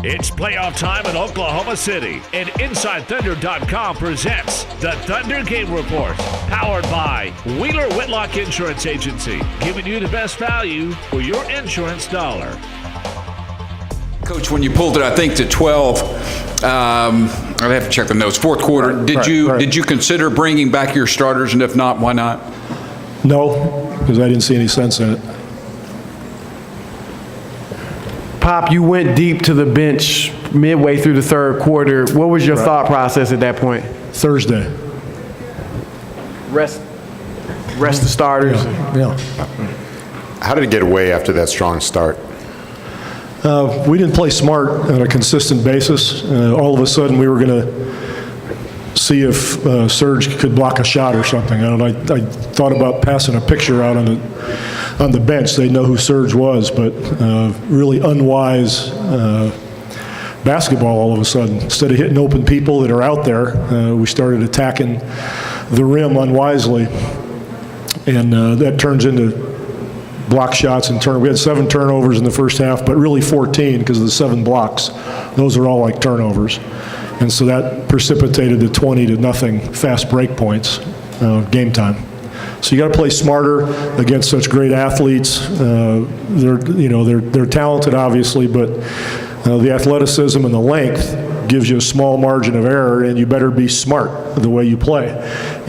It's playoff time in Oklahoma City, and InsideThunder.com presents the Thunder Game Report, powered by Wheeler Whitlock Insurance Agency, giving you the best value for your insurance dollar. Coach, when you pulled it, I think, to 12, I'd have to check the notes. Fourth quarter, did you consider bringing back your starters, and if not, why not? No, because I didn't see any sense in it. Pop, you went deep to the bench midway through the third quarter. What was your thought process at that point? Thursday. Rest the starters. Yeah. How did it get away after that strong start? We didn't play smart on a consistent basis. All of a sudden, we were going to see if Serge could block a shot or something. I thought about passing a picture out on the bench. They know who Serge was, but really unwise basketball all of a sudden. Instead of hitting open people that are out there, we started attacking the rim unwisely, and that turns into block shots and turn. We had 7 turnovers in the first half, but really 14 because of the 7 blocks. Those are all like turnovers. And so that precipitated the 20-0 fast break points, game time. So you got to play smarter against such great athletes. They're talented, obviously, but the athleticism and the length gives you a small margin of error, and you better be smart the way you play.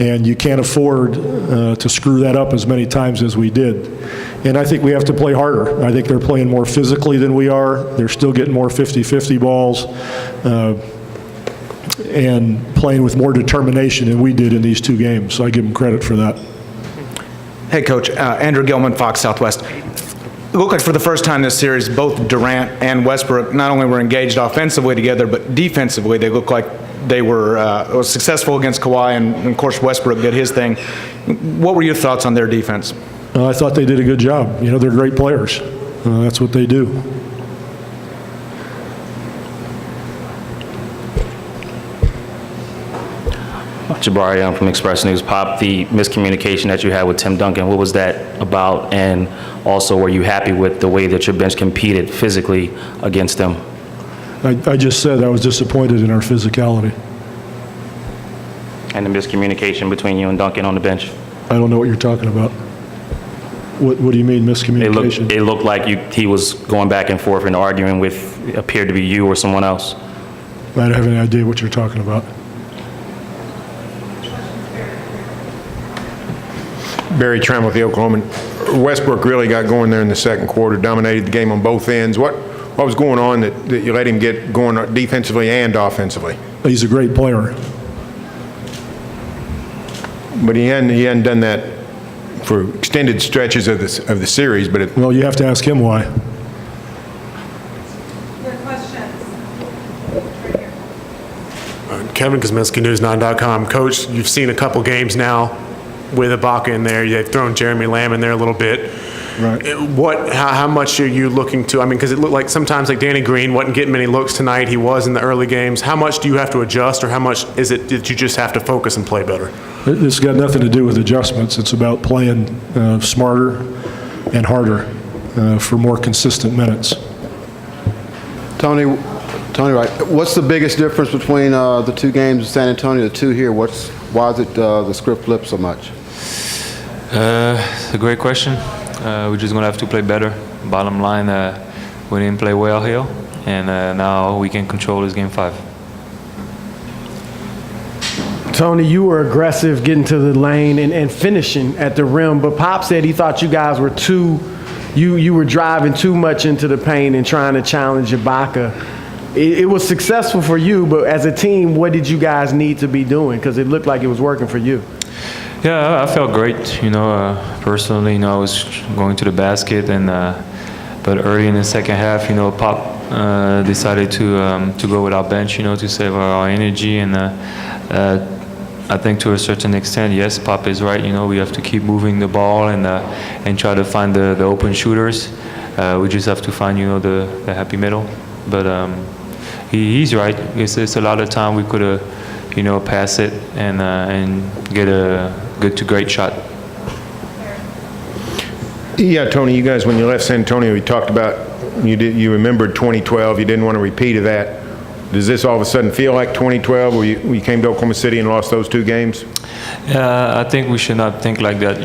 And you can't afford to screw that up as many times as we did. And I think we have to play harder. I think they're playing more physically than we are. They're still getting more 50-50 balls and playing with more determination than we did in these 2 games. So I give them credit for that. Hey, Coach. Andrew Gilman, Fox Southwest. It looked like for the first time this series, both Durant and Westbrook not only were engaged offensively together, but defensively they looked like they were successful against Kawhi, and of course Westbrook did his thing. What were your thoughts on their defense? I thought they did a good job. They're great players. That's what they do. Jabari, I'm from Express News. Pop, the miscommunication that you had with Tim Duncan, what was that about? And also, were you happy with the way that your bench competed physically against them? I just said I was disappointed in our physicality. And the miscommunication between you and Duncan on the bench? I don't know what you're talking about. What do you mean miscommunication? It looked like he was going back and forth and arguing with, appeared to be you or someone else. I don't have any idea what you're talking about. Barry Trim with the Oklahoman. Westbrook really got going there in the second quarter, dominated the game on both ends. What was going on that you let him get going defensively and offensively? He's a great player. But he hadn't done that for extended stretches of the series. But well, you have to ask him why. Your questions. Right here. Kevin Kosminski, News9.com. Coach, you've seen a couple games now with Ibaka in there. They've thrown Jeremy Lamb in there a little bit. Right. How much are you looking to? I mean, because it looked like sometimes like Danny Green wasn't getting many looks tonight. He was in the early games. How much do you have to adjust, or how much is it that you just have to focus and play better? This has got nothing to do with adjustments. It's about playing smarter and harder for more consistent minutes. Tony, right. What's the biggest difference between the 2 games in San Antonio, the 2 here? Why is it the script flip so much? It's a great question. We're just going to have to play better. Bottom line, we didn't play well here, and now we can control this game 5. Tony, you were aggressive getting to the lane and finishing at the rim, but Pop said he thought you guys were you were driving too much into the paint and trying to challenge Ibaka. It was successful for you, but as a team, what did you guys need to be doing? Because it looked like it was working for you. Yeah, I felt great. Personally, I was going to the basket, and but early in the second half, Pop decided to go with our bench, to save our energy, and I think to a certain extent, yes, Pop is right. We have to keep moving the ball and try to find the open shooters. We just have to find the happy middle. But he's right. It's a lot of time we could have pass it and get a good to great shot. Yeah, Tony, you guys, when you left San Antonio, you talked about you remembered 2012, you didn't want a repeat of that. Does this all of a sudden feel like 2012 where you came to Oklahoma City and lost those 2 games? Yeah, I think we should not think like that.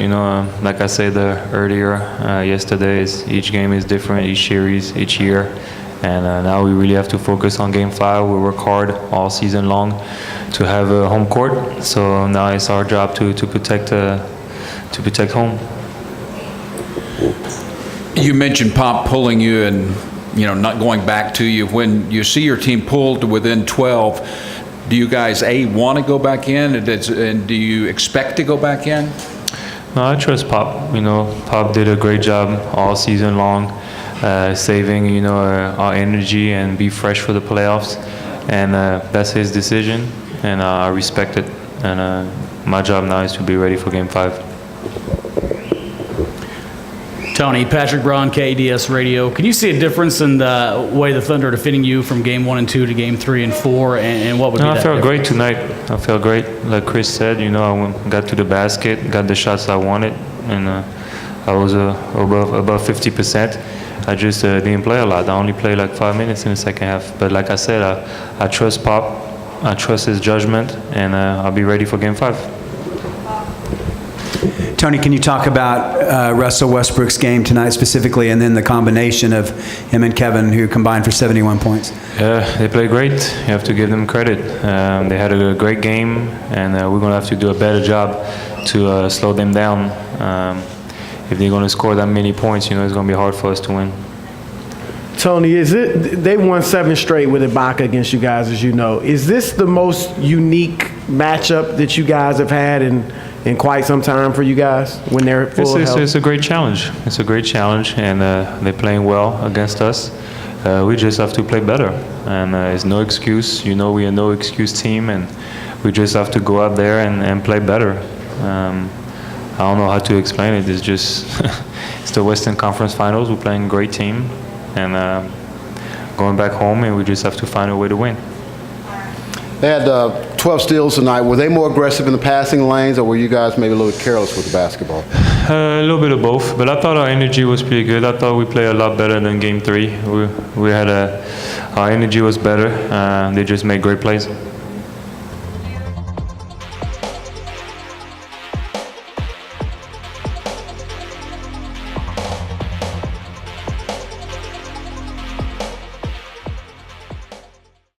Like I said earlier, yesterday, each game is different, each series, each year. And now we really have to focus on Game 5. We work hard all season long to have a home court. So now it's our job to protect home. You mentioned Pop pulling you and, not going back to you. When you see your team pulled to within 12, do you guys, A, want to go back in, and do you expect to go back in? No, I trust Pop. Pop did a great job all season long, saving, our energy and be fresh for the playoffs. And that's his decision, and I respect it. And my job now is to be ready for Game 5. Tony, Patrick Braun, KDS Radio. Can you see a difference in the way the Thunder are defending you from Game 1 and 2 to Game 3 and 4, and what would be that I felt difference? great tonight. I felt great. Like Chris said, I got to the basket, got the shots I wanted, and I was above 50%. I just didn't play a lot. I only played like 5 minutes in the second half. But like I said, I trust Pop. I trust his judgment, and I'll be ready for Game 5. Tony, can you talk about Russell Westbrook's game tonight specifically, and then the combination of him and Kevin, who combined for 71 points? They played great. You have to give them credit. They had a great game, and we're going to have to do a better job to slow them down. If they're going to score that many points, it's going to be hard for us to win. Tony, they won 7 straight with Ibaka against you guys, as you know. Is this the most unique matchup that you guys have had in quite some time for you guys when they're full of health? It's a great challenge. It's a great challenge, and they're playing well against us. We just have to play better, and it's no excuse. We are a no excuse team, and we just have to go out there and play better. I don't know how to explain it. It's just it's the Western Conference Finals. We're playing a great team, and going back home, and we just have to find a way to win. They had 12 steals tonight. Were they more aggressive in the passing lanes, or were you guys maybe a little careless with the basketball? A little bit of both, but I thought our energy was pretty good. I thought we played a lot better than Game 3. We had our energy was better. They just made great plays.